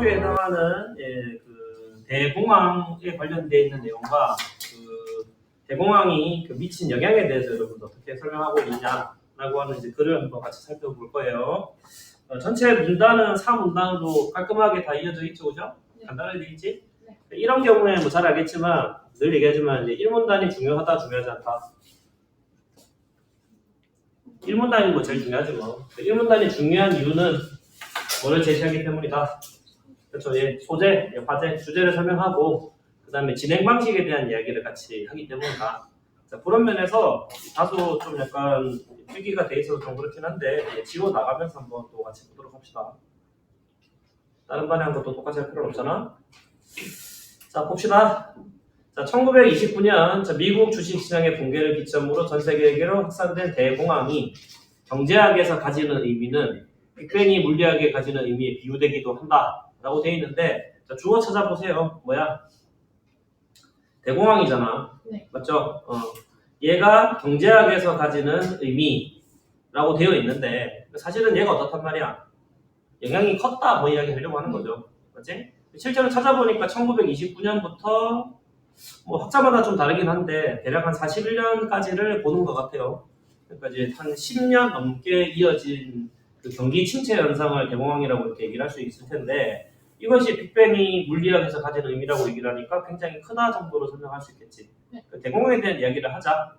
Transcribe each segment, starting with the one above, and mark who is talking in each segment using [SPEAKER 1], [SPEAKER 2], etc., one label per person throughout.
[SPEAKER 1] 목표에 해당하는 그 대공황에 관련되어 있는 내용과 그 대공황이 그 미친 영향에 대해서 여러분들 어떻게 설명하고 있냐라고 하는 이제 글을 한번 같이 살펴볼 거예요. 전체 문단은 4문단으로 깔끔하게 다 이어져 있죠, 그죠? 간단하게 되어 있지?
[SPEAKER 2] 네.
[SPEAKER 1] 이런 경우에 뭐 잘 알겠지만 늘 얘기하지만 이제 1문단이 중요하다, 중요하지 않다. 1문단이 뭐 제일 중요하지 뭐. 1문단이 중요한 이유는 뭐를 제시하기 때문이다. 그렇죠. 예, 소재, 예, 과제, 주제를 설명하고 그 다음에 진행 방식에 대한 이야기를 같이 하기 때문이다. 자, 그런 면에서 다소 좀 약간 필기가 돼 있어서 좀 그렇긴 한데 예, 지워 나가면서 한번 또 같이 보도록 합시다. 다른 반에 한 것도 똑같이 할 필요는 없잖아. 자, 봅시다. 자, 1929년 미국 주식시장의 붕괴를 기점으로 전 세계계로 확산된 대공황이 경제학에서 가지는 의미는 빅뱅이 물리학에 가지는 의미에 비유되기도 한다라고 되어 있는데 자, 주어 찾아보세요. 뭐야? 대공황이잖아.
[SPEAKER 2] 네.
[SPEAKER 1] 맞죠? 얘가 경제학에서 가지는 의미라고 되어 있는데 사실은 얘가 어떻단 말이야? 영향이 컸다 뭐 이야기 하려고 하는 거죠. 맞지? 실제로 찾아보니까 1929년부터 뭐 학자마다 좀 다르긴 한데 대략 한 41년까지를 보는 것 같아요. 그러니까 이제 한 10년 넘게 이어진 그 경기 침체 현상을 대공황이라고 이렇게 얘기를 할 수 있을 텐데 이것이 빅뱅이 물리학에서 가진 의미라고 얘기를 하니까 굉장히 크다 정도로 설명할 수 있겠지.
[SPEAKER 2] 네.
[SPEAKER 1] 그 대공황에 대한 이야기를 하자.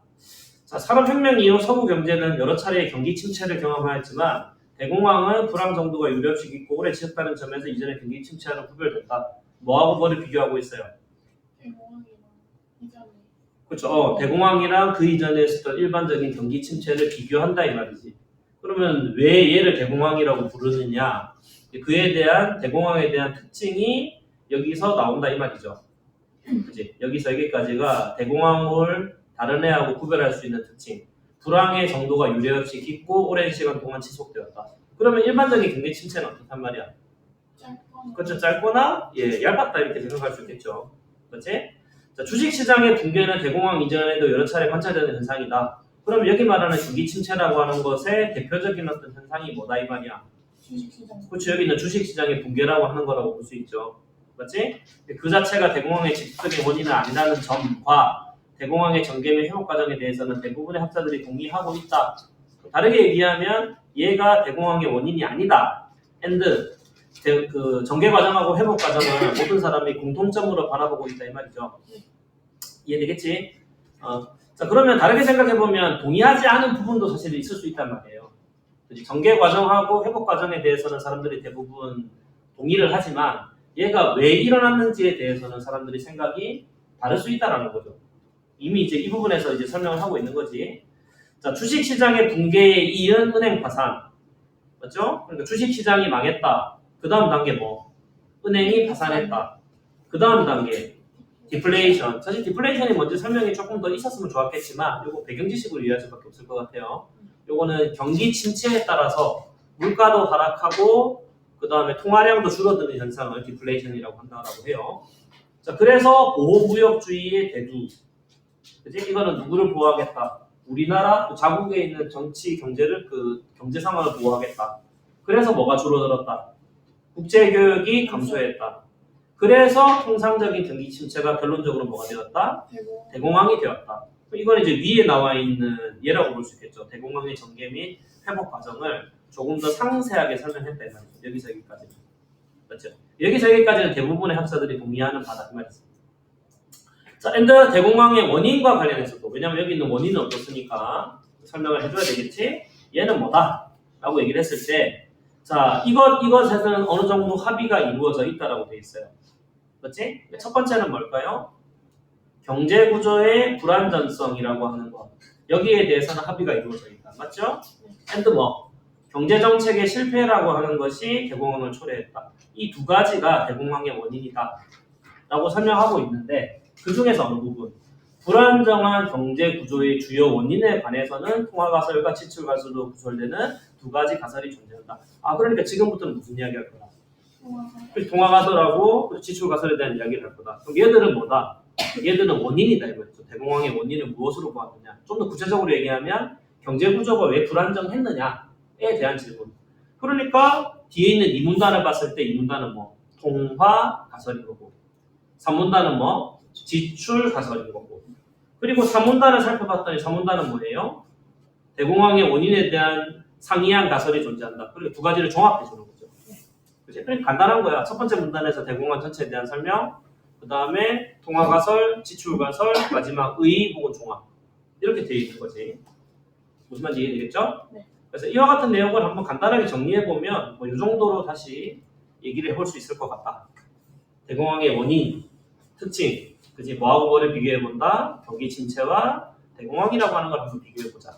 [SPEAKER 1] 자, 산업혁명 이후 서구 경제는 여러 차례의 경기 침체를 경험하였지만 대공황은 불황 정도가 유례없이 깊고 오래 지속하는 점에서 이전의 경기 침체와는 구별된다. 뭐하고 뭐를 비교하고 있어요?
[SPEAKER 2] 대공황이랑 이전에.
[SPEAKER 1] 그렇죠. 대공황이랑 그 이전에 있었던 일반적인 경기 침체를 비교한다 이 말이지. 그러면 왜 얘를 대공황이라고 부르느냐? 그에 대한 대공황에 대한 특징이 여기서 나온다 이 말이죠. 그치? 여기서 여기까지가 대공황을 다른 애하고 구별할 수 있는 특징. 불황의 정도가 유례없이 깊고 오랜 시간 동안 지속되었다. 그러면 일반적인 경기 침체는 어떻단 말이야?
[SPEAKER 2] 짧거나.
[SPEAKER 1] 그렇죠. 짧거나 얇았다 이렇게 생각할 수 있겠죠. 그렇지? 자, 주식시장의 붕괴는 대공황 이전에도 여러 차례 관찰되는 현상이다. 그럼 여기 말하는 경기 침체라고 하는 것의 대표적인 어떤 현상이 뭐다 이 말이야?
[SPEAKER 2] 주식시장.
[SPEAKER 1] 그렇죠. 여기는 주식시장의 붕괴라고 하는 거라고 볼 수 있죠. 맞지? 그 자체가 대공황의 직접적인 원인은 아니라는 점과 대공황의 전개 및 회복 과정에 대해서는 대부분의 학자들이 동의하고 있다. 다르게 얘기하면 얘가 대공황의 원인이 아니다. 그 전개 과정하고 회복 과정을 모든 사람이 공통점으로 바라보고 있다 이 말이죠. 이해되겠지? 자, 그러면 다르게 생각해보면 동의하지 않은 부분도 사실 있을 수 있단 말이에요. 전개 과정하고 회복 과정에 대해서는 사람들이 대부분 동의를 하지만 얘가 왜 일어났는지에 대해서는 사람들이 생각이 다를 수 있다는 거죠. 이미 이제 이 부분에서 이제 설명을 하고 있는 거지. 자, 주식시장의 붕괴에 이은 은행 파산. 맞죠? 그러니까 주식시장이 망했다. 그 다음 단계 뭐? 은행이 파산했다. 그 다음 단계 디플레이션. 사실 디플레이션이 먼저 설명이 조금 더 있었으면 좋았겠지만 이거 배경 지식으로 이해할 수밖에 없을 것 같아요. 요거는 경기 침체에 따라서 물가도 하락하고 그 다음에 통화량도 줄어드는 현상을 디플레이션이라고 한다고 해요. 자, 그래서 보호무역주의의 대두. 그치? 이거는 누구를 보호하겠다? 우리나라 그 자국에 있는 정치 경제를 그 경제 상황을 보호하겠다. 그래서 뭐가 줄어들었다? 국제교역이 감소했다. 그래서 통상적인 경기 침체가 결론적으로 뭐가 되었다? 대공황이 되었다. 이건 이제 위에 나와 있는 예라고 볼 수 있겠죠. 대공황의 전개 및 회복 과정을 조금 더 상세하게 설명했다 이 말이죠. 여기서 여기까지. 그렇죠? 여기서 여기까지는 대부분의 학자들이 동의하는 바다 이 말이죠. 자, 앤드 대공황의 원인과 관련해서도 왜냐면 여기 있는 원인은 없었으니까 설명을 해줘야 되겠지. 얘는 뭐다? 라고 얘기를 했을 때 자, 이것에서는 어느 정도 합의가 이루어져 있다라고 돼 있어요. 그렇지? 첫 번째는 뭘까요? 경제 구조의 불안전성이라고 하는 것. 여기에 대해서는 합의가 이루어져 있다. 맞죠? 앤드 뭐? 경제 정책의 실패라고 하는 것이 대공황을 초래했다. 이 두 가지가 대공황의 원인이다. 라고 설명하고 있는데 그 중에서 어느 부분? 불안정한 경제 구조의 주요 원인에 관해서는 통화가설과 지출가설로 구설되는 두 가지 가설이 존재한다. 그러니까 지금부터는 무슨 이야기 할 거다? 통화가설하고 지출가설에 대한 이야기를 할 거다. 그럼 얘들은 뭐다? 얘들은 원인이다 이거죠. 대공황의 원인을 무엇으로 보았느냐? 좀 더 구체적으로 얘기하면 경제 구조가 왜 불안정했느냐에 대한 질문. 그러니까 뒤에 있는 이 문단을 봤을 때 이 문단은 뭐? 통화 가설인 거고 3문단은 뭐? 지출 가설인 거고 그리고 3문단을 살펴봤더니 3문단은 뭐예요? 대공황의 원인에 대한 상이한 가설이 존재한다. 그리고 두 가지를 종합해 주는 거죠. 그치? 그러니까 간단한 거야. 첫 번째 문단에서 대공황 전체에 대한 설명, 그 다음에 통화 가설, 지출 가설, 마지막 의 혹은 종합 이렇게 되어 있는 거지. 무슨 말인지 이해되겠죠?
[SPEAKER 2] 네.
[SPEAKER 1] 그래서 이와 같은 내용을 한번 간단하게 정리해 보면 뭐 이 정도로 다시 얘기를 해볼 수 있을 것 같다. 대공황의 원인, 특징, 그지? 뭐하고 뭐를 비교해 본다. 경기 침체와 대공황이라고 하는 걸 한번 비교해 보자.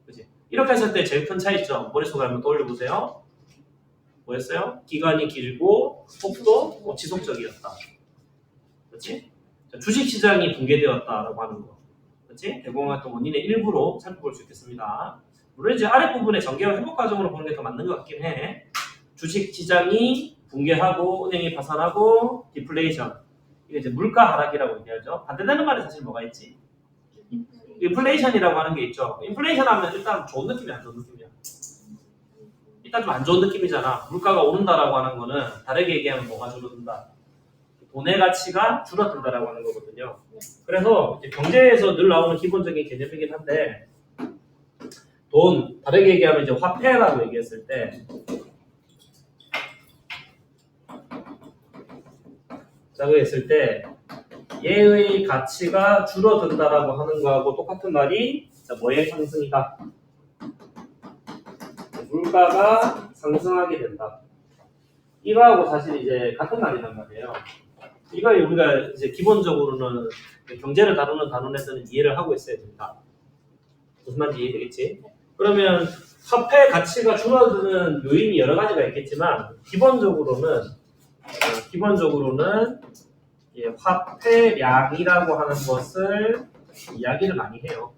[SPEAKER 1] 그지? 이렇게 했을 때 제일 큰 차이점 머릿속에 한번 떠올려 보세요. 뭐였어요? 기간이 길고 폭도 뭐 지속적이었다. 그렇지? 주식 시장이 붕괴되었다라고 하는 거. 그렇지? 대공황 같은 원인의 일부로 살펴볼 수 있겠습니다. 물론 이제 아랫부분에 전개와 회복 과정으로 보는 게 더 맞는 것 같긴 해. 주식 시장이 붕괴하고 은행이 파산하고 디플레이션. 이게 이제 물가 하락이라고 얘기하죠. 반대되는 말이 사실 뭐가 있지? 인플레이션이라고 하는 게 있죠. 인플레이션 하면 일단 좋은 느낌이야, 안 좋은 느낌이야? 일단 좀 안 좋은 느낌이잖아. 물가가 오른다라고 하는 거는 다르게 얘기하면 뭐가 줄어든다? 돈의 가치가 줄어든다라고 하는 거거든요. 그래서 이제 경제에서 늘 나오는 기본적인 개념이긴 한데 돈, 다르게 얘기하면 이제 화폐라고 얘기했을 때 라고 했을 때 얘의 가치가 줄어든다라고 하는 거하고 똑같은 말이 뭐의 상승이다? 물가가 상승하게 된다. 이거하고 사실 이제 같은 말이란 말이에요. 이걸 우리가 이제 기본적으로는 경제를 다루는 단원에서는 이해를 하고 있어야 된다. 무슨 말인지 이해되겠지? 그러면 화폐 가치가 줄어드는 요인이 여러 가지가 있겠지만 기본적으로는 예, 화폐량이라고 하는 것을 이야기를 많이 해요.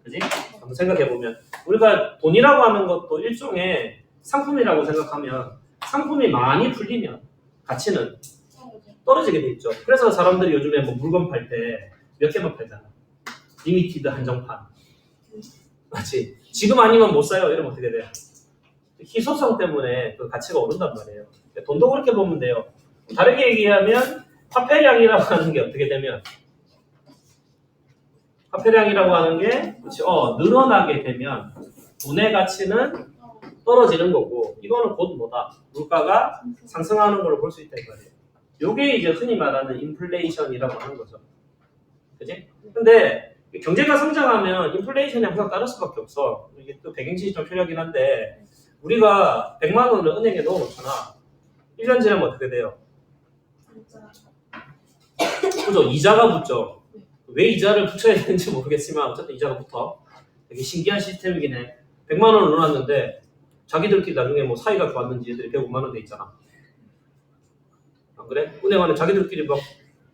[SPEAKER 1] 그지? 한번 생각해보면 우리가 돈이라고 하는 것도 일종의 상품이라고 생각하면 상품이 많이 풀리면 가치는 떨어지게 돼 있죠. 그래서 사람들이 요즘에 뭐 물건 팔 때 몇 개만 팔잖아. 리미티드 한정판. 맞지? 지금 아니면 못 사요. 이러면 어떻게 돼요? 희소성 때문에 그 가치가 오른단 말이에요. 돈도 그렇게 보면 돼요. 다르게 얘기하면 화폐량이라고 하는 게 어떻게 되면 화폐량이라고 하는 게 그렇지, 늘어나게 되면 돈의 가치는 떨어지는 거고 이거는 곧 뭐다? 물가가 상승하는 걸로 볼 수 있다 이 말이에요. 요게 이제 흔히 말하는 인플레이션이라고 하는 거죠. 그지? 근데 경제가 성장하면 인플레이션이 항상 따를 수밖에 없어. 이게 또 배경지식이 좀 필요하긴 한데 우리가 100만 원을 은행에 넣어놓잖아. 1년 지나면 어떻게 돼요? 그죠? 이자가 붙죠. 왜 이자를 붙여야 되는지 모르겠지만 어쨌든 이자가 붙어. 되게 신기한 시스템이긴 해. 100만 원을 넣어놨는데 자기들끼리 나중에 뭐 사이가 좋았는지 얘들이 105만 원 돼 있잖아. 안 그래? 은행 안에 자기들끼리 막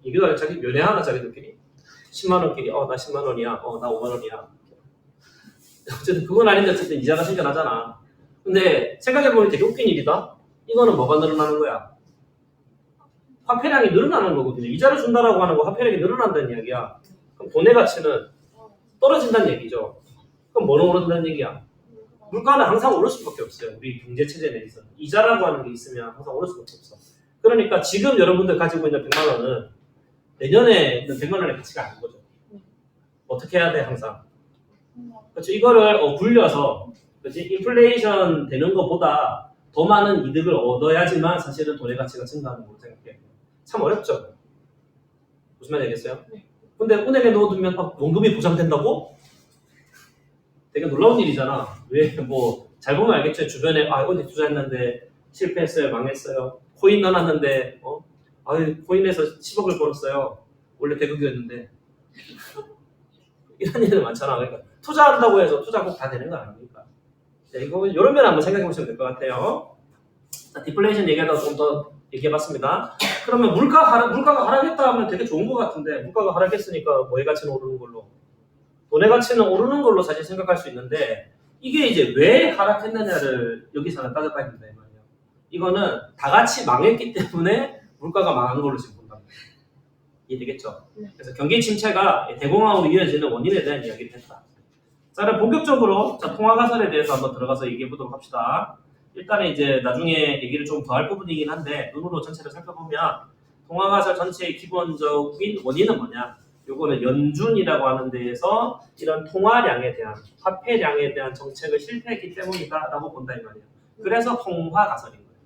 [SPEAKER 1] 이게 아니라 자기 면회하나 자기들끼리 10만 원끼리 나 10만 원이야. 나 5만 원이야. 어쨌든 그건 아닌데 어쨌든 이자가 생겨나잖아. 근데 생각해보면 되게 웃긴 일이다. 이거는 뭐가 늘어나는 거야? 화폐량이 늘어나는 거거든요. 이자를 준다라고 하는 거 화폐량이 늘어난다는 이야기야. 그럼 돈의 가치는 떨어진다는 얘기죠. 그럼 뭐는 오른다는 얘기야? 물가는 항상 오를 수밖에 없어요. 우리 경제 체제 내에서 이자라고 하는 게 있으면 항상 오를 수밖에 없어. 그러니까 지금 여러분들 가지고 있는 100만 원은 내년에 있는 100만 원의 가치가 아닌 거죠. 어떻게 해야 돼 항상? 그렇죠. 이거를 굴려서 그렇지? 인플레이션 되는 것보다 더 많은 이득을 얻어야지만 사실은 돈의 가치가 증가하는 걸로 생각해요. 참 어렵죠. 무슨 말인지 알겠어요?
[SPEAKER 2] 네.
[SPEAKER 1] 근데 은행에 넣어두면 원금이 보장된다고? 되게 놀라운 일이잖아. 왜 뭐 잘 보면 알겠죠. 주변에 어디 투자했는데 실패했어요, 망했어요. 코인 넣어놨는데 코인에서 10억을 벌었어요. 원래 대극이었는데 이런 일은 많잖아. 그러니까 투자한다고 해서 투자 꼭 다 되는 거 아닙니까? 자, 이거 이런 면 한번 생각해 보시면 될 것 같아요. 자, 디플레이션 얘기하다가 좀 더 얘기해봤습니다. 그러면 물가가 하락했다 하면 되게 좋은 것 같은데 물가가 하락했으니까 뭐의 가치는 오르는 걸로 돈의 가치는 오르는 걸로 사실 생각할 수 있는데 이게 이제 왜 하락했느냐를 여기서는 따져봐야 된다 이 말이에요. 이거는 다 같이 망했기 때문에 물가가 망한 걸로 지금 본다. 이해되겠죠?
[SPEAKER 2] 네.
[SPEAKER 1] 그래서 경기 침체가 대공황으로 이어지는 원인에 대한 이야기를 했다. 자, 그럼 본격적으로 통화 가설에 대해서 한번 들어가서 얘기해 보도록 합시다. 일단은 이제 나중에 얘기를 좀 더 할 부분이긴 한데 눈으로 전체를 살펴보면 동아가설 전체의 기본적인 원인은 뭐냐? 요거는 연준이라고 하는 데에서 이런 통화량에 대한 화폐량에 대한 정책을 실패했기 때문이다라고 본다 이 말이에요. 그래서 통화가설인 거예요.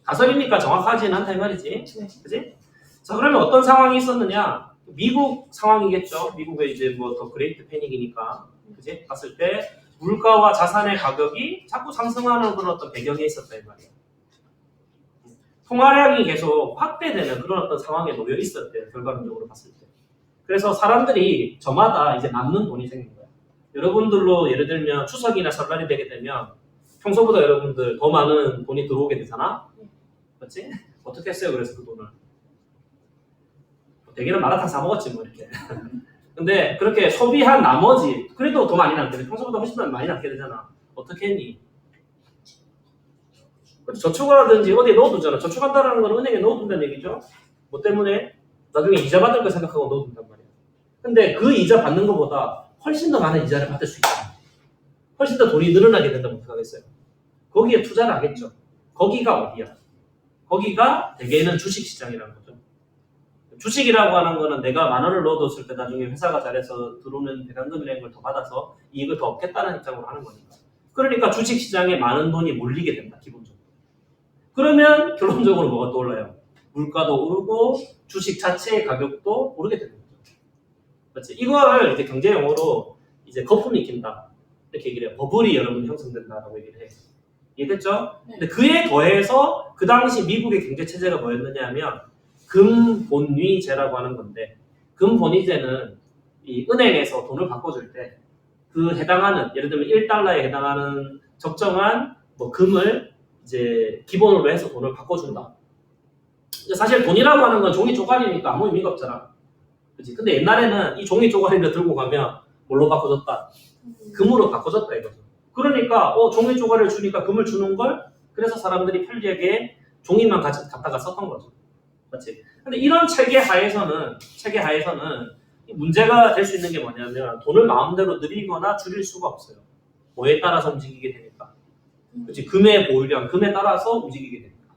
[SPEAKER 1] 가설이니까 정확하지는 않다 이 말이지. 그지? 자 그러면 어떤 상황이 있었느냐? 미국 상황이겠죠. 미국의 이제 뭐 더 그레이트 패닉이니까 그지? 봤을 때 물가와 자산의 가격이 자꾸 상승하는 그런 어떤 배경에 있었다 이 말이에요. 통화량이 계속 확대되는 그런 어떤 상황에 놓여 있었대요. 결과론적으로 봤을 때. 그래서 사람들이 저마다 이제 남는 돈이 생긴 거예요. 여러분들로 예를 들면 추석이나 설날이 되게 되면 평소보다 여러분들 더 많은 돈이 들어오게 되잖아. 그렇지? 어떻게 했어요? 그래서 그 돈을 대개는 마라탕 사 먹었지 뭐 이렇게. 근데 그렇게 소비한 나머지 그래도 더 많이 남게 돼. 평소보다 훨씬 더 많이 남게 되잖아. 어떻게 했니? 저축을 하든지 어디에 넣어두잖아. 저축한다는 건 은행에 넣어둔다는 얘기죠. 뭐 때문에? 나중에 이자 받을 거 생각하고 넣어둔단 말이야. 근데 그 이자 받는 것보다 훨씬 더 많은 이자를 받을 수 있잖아. 훨씬 더 돈이 늘어나게 된다면 어떡하겠어요? 거기에 투자를 하겠죠. 거기가 어디야? 거기가 대개는 주식시장이라는 거죠. 주식이라고 하는 거는 내가 10,000원을 넣어뒀을 때 나중에 회사가 잘해서 들어오는 배당금이라는 걸 더 받아서 이익을 더 얻겠다는 입장으로 하는 거니까. 그러니까 주식시장에 많은 돈이 몰리게 된다, 기본적으로. 그러면 결론적으로 뭐가 떠올라요? 물가도 오르고 주식 자체의 가격도 오르게 되는 거죠. 그렇지? 이걸 이제 경제 용어로 이제 거품이 낀다. 이렇게 얘기를 해요. 버블이 여러분 형성된다라고 얘기를 해요. 이해됐죠? 근데 그에 더해서 그 당시 미국의 경제 체제가 뭐였느냐 하면 금본위제라고 하는 건데 금본위제는 이 은행에서 돈을 바꿔줄 때 그 해당하는 예를 들면 1달러에 해당하는 적정한 뭐 금을 이제 기본으로 해서 돈을 바꿔준다. 사실 돈이라고 하는 건 종이 쪼가리니까 아무 의미가 없잖아. 그치? 근데 옛날에는 이 종이 쪼가리를 들고 가면 뭘로 바꿔줬다? 금으로 바꿔줬다 이거죠. 그러니까 종이 쪼가리를 주니까 금을 주는 걸 그래서 사람들이 편리하게 종이만 갖다가 썼던 거죠. 그렇지? 근데 이런 체계 하에서는 문제가 될 수 있는 게 뭐냐면 돈을 마음대로 늘리거나 줄일 수가 없어요. 뭐에 따라서 움직이게 되니까. 그렇지? 금의 보유량, 금에 따라서 움직이게 되니까.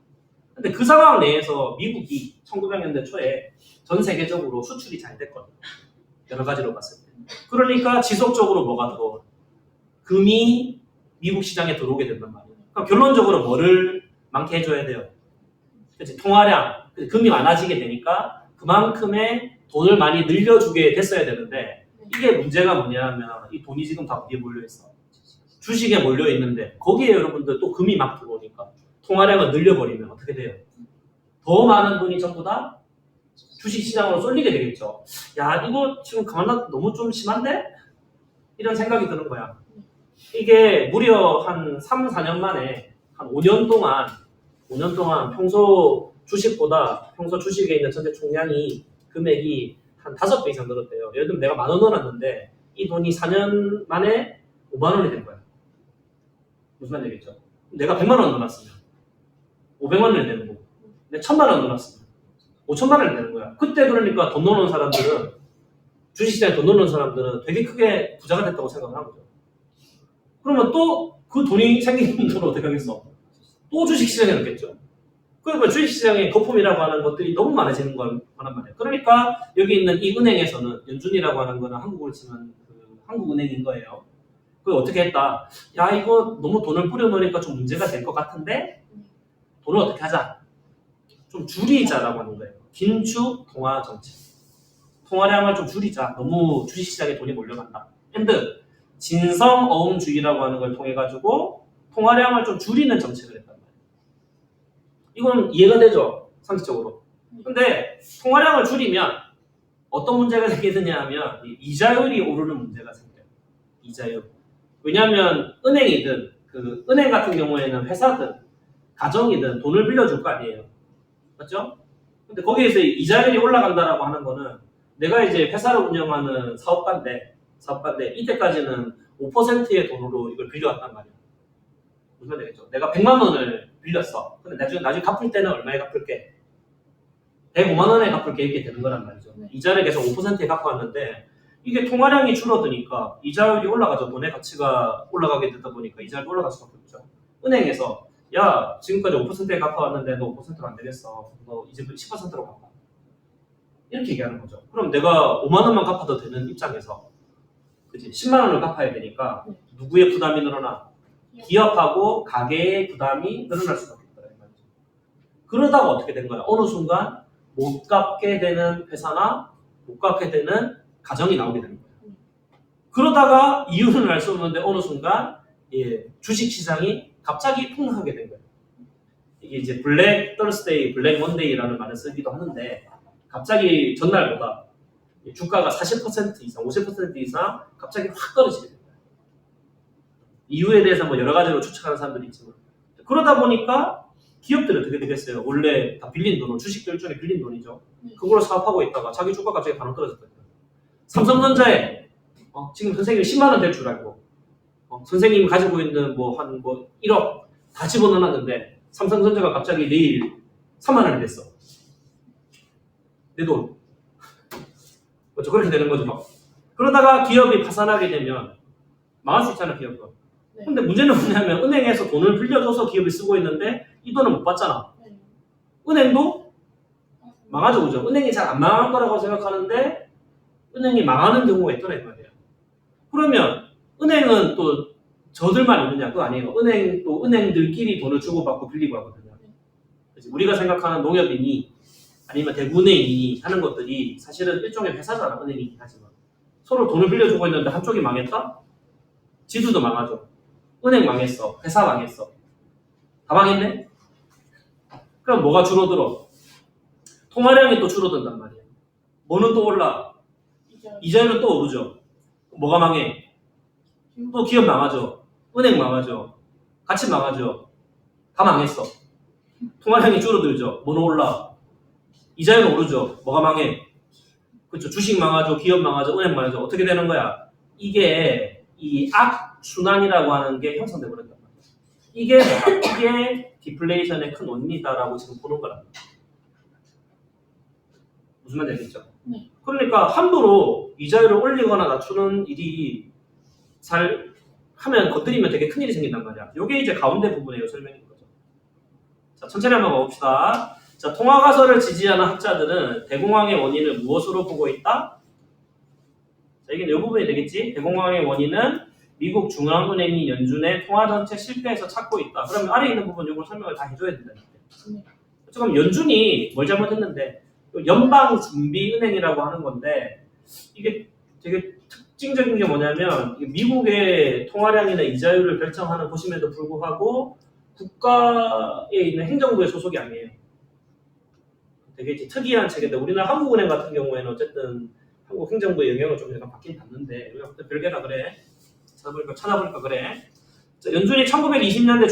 [SPEAKER 1] 근데 그 상황 내에서 미국이 1900년대 초에 전 세계적으로 수출이 잘 됐거든요. 여러 가지로 봤을 때. 그러니까 지속적으로 뭐가 들어와? 금이 미국 시장에 들어오게 된단 말이에요. 그럼 결론적으로 뭐를 많게 해줘야 돼요? 그치? 통화량, 금이 많아지게 되니까 그만큼의 돈을 많이 늘려주게 됐어야 되는데 이게 문제가 뭐냐면 이 돈이 지금 다 어디에 몰려있어? 주식에 몰려있는데 거기에 여러분들 또 금이 막 들어오니까 통화량을 늘려버리면 어떻게 돼요? 더 많은 돈이 전부 다 주식시장으로 쏠리게 되겠죠. 야 이거 지금 가만 너무 좀 심한데? 이런 생각이 드는 거야. 이게 무려 한 3, 4년 만에 한 5년 동안 평소 주식에 있는 전체 총량이 금액이 한 5배 이상 늘었대요. 예를 들면 내가 10,000원 넣어놨는데 이 돈이 4년 만에 50,000원이 된 거야. 무슨 말이겠죠? 내가 100만 원 넣어놨으면 500만 원이 되는 거고 내가 1,000만 원 넣어놨으면 5,000만 원이 되는 거야. 그때 그러니까 돈 넣어놓은 사람들은 주식시장에 돈 넣어놓은 사람들은 되게 크게 부자가 됐다고 생각을 한 거죠. 그러면 또 그 돈이 생긴 돈을 어떻게 하겠어? 또 주식시장에 넣겠죠. 그러니까 주식시장의 거품이라고 하는 것들이 너무 많아지는 거란 말이에요. 그러니까 여기 있는 이 은행에서는 연준이라고 하는 거는 한국으로 치면 그 한국은행인 거예요. 그걸 어떻게 했다? 야 이거 너무 돈을 뿌려놓으니까 좀 문제가 될 것 같은데 돈을 어떻게 하자? 좀 줄이자라고 하는 거예요. 긴축 통화 정책. 통화량을 좀 줄이자. 너무 주식시장에 돈이 몰려간다. 앤드 진성어음주의라고 하는 걸 통해 가지고 통화량을 좀 줄이는 정책을 했단 말이에요. 이건 이해가 되죠? 상식적으로. 근데 통화량을 줄이면 어떤 문제가 생기느냐 하면 이자율이 오르는 문제가 생겨요. 이자율. 왜냐하면 은행이든 그 은행 같은 경우에는 회사든 가정이든 돈을 빌려줄 거 아니에요. 맞죠? 근데 거기에서 이자율이 올라간다라고 하는 거는 내가 이제 회사를 운영하는 사업가인데 이때까지는 5%의 돈으로 이걸 빌려왔단 말이에요. 무슨 말이 되겠죠? 내가 100만 원을 빌렸어. 근데 나중에 갚을 때는 얼마에 갚을게? 105만 원에 갚을게 이렇게 되는 거란 말이죠. 이자를 계속 5%에 갚고 왔는데 이게 통화량이 줄어드니까 이자율이 올라가죠. 돈의 가치가 올라가게 되다 보니까 이자율이 올라갈 수밖에 없죠. 은행에서 야 지금까지 5%에 갚아왔는데 너 5%로 안 되겠어. 너 이제 10%로 갚아. 이렇게 얘기하는 거죠. 그럼 내가 5만 원만 갚아도 되는 입장에서 그치? 10만 원을 갚아야 되니까 누구의 부담이 늘어나? 기업하고 가게의 부담이 늘어날 수밖에 없다. 그러다가 어떻게 된 거야? 어느 순간 못 갚게 되는 회사나 못 갚게 되는 가정이 나오게 되는 거야. 그러다가 이유는 알 수 없는데 어느 순간 주식 시장이 갑자기 폭락하게 된 거예요. 이게 이제 블랙 더스데이, 블랙 먼데이라는 말을 쓰기도 하는데 갑자기 전날보다 주가가 40% 이상, 50% 이상 갑자기 확 떨어지게 된 거예요. 이유에 대해서 뭐 여러 가지로 추측하는 사람들이 있지만 그러다 보니까 기업들은 어떻게 되겠어요? 원래 다 빌린 돈은 주식도 일종의 빌린 돈이죠. 그걸로 사업하고 있다가 자기 주가 갑자기 반으로 떨어졌거든요. 삼성전자에 지금 선생님이 10만 원 될 줄 알고 선생님이 가지고 있는 뭐 1억 다 집어넣어놨는데 삼성전자가 갑자기 내일 3만 원이 됐어. 내 돈. 그렇죠. 그렇게 되는 거죠. 막. 그러다가 기업이 파산하게 되면 망할 수 있잖아, 기업은. 근데 문제는 뭐냐면 은행에서 돈을 빌려줘서 기업이 쓰고 있는데 이 돈을 못 받잖아. 은행도 망하죠, 그죠? 은행이 잘 안 망할 거라고 생각하는데 은행이 망하는 경우가 있더라 이 말이에요. 그러면 은행은 또 저들만 있느냐? 그거 아니에요. 은행들끼리 돈을 주고받고 빌리고 하거든요. 그치? 우리가 생각하는 농협이니 아니면 대구은행이 하는 것들이 사실은 일종의 회사잖아, 은행이긴 하지만. 서로 돈을 빌려주고 있는데 한쪽이 망했다? 지주도 망하죠. 은행 망했어. 회사 망했어. 다 망했네? 그럼 뭐가 줄어들어? 통화량이 또 줄어든단 말이에요. 뭐는 또 올라? 이자율은 또 오르죠. 뭐가 망해? 또 기업 망하죠. 은행 망하죠. 같이 망하죠. 다 망했어. 통화량이 줄어들죠. 뭐는 올라? 이자율은 오르죠. 뭐가 망해? 그렇죠. 주식 망하죠. 기업 망하죠. 은행 망하죠. 어떻게 되는 거야? 이게 이 악순환이라고 하는 게 형성돼 버렸단 말이야. 이게 디플레이션의 큰 원인이다라고 지금 보는 거란 말이야. 무슨 말인지 알겠죠?
[SPEAKER 2] 네.
[SPEAKER 1] 그러니까 함부로 이자율을 올리거나 낮추는 일이 잘 하면 건드리면 되게 큰일이 생긴단 말이야. 이게 이제 가운데 부분이에요. 설명인 거죠. 자, 천천히 한번 가봅시다. 자, 통화가설을 지지하는 학자들은 대공황의 원인을 무엇으로 보고 있다? 자, 이게 이 부분이 되겠지? 대공황의 원인은 미국 중앙은행이 연준의 통화정책 실패에서 찾고 있다. 그러면 아래 있는 부분 이걸 설명을 다 해줘야 된다니까. 지금 연준이 뭘 잘못했는데 연방준비은행이라고 하는 건데 이게 되게 특징적인 게 뭐냐면 미국의 통화량이나 이자율을 결정하는 곳임에도 불구하고 국가에 있는 행정부의 소속이 아니에요. 되게 이제 특이한 책인데 우리나라 한국은행 같은 경우에는 어쨌든 한국 행정부의 영향을 좀 약간 받긴 받는데 우리가 별개라 그래. 찾아보니까 그래. 자, 연준이 1920년대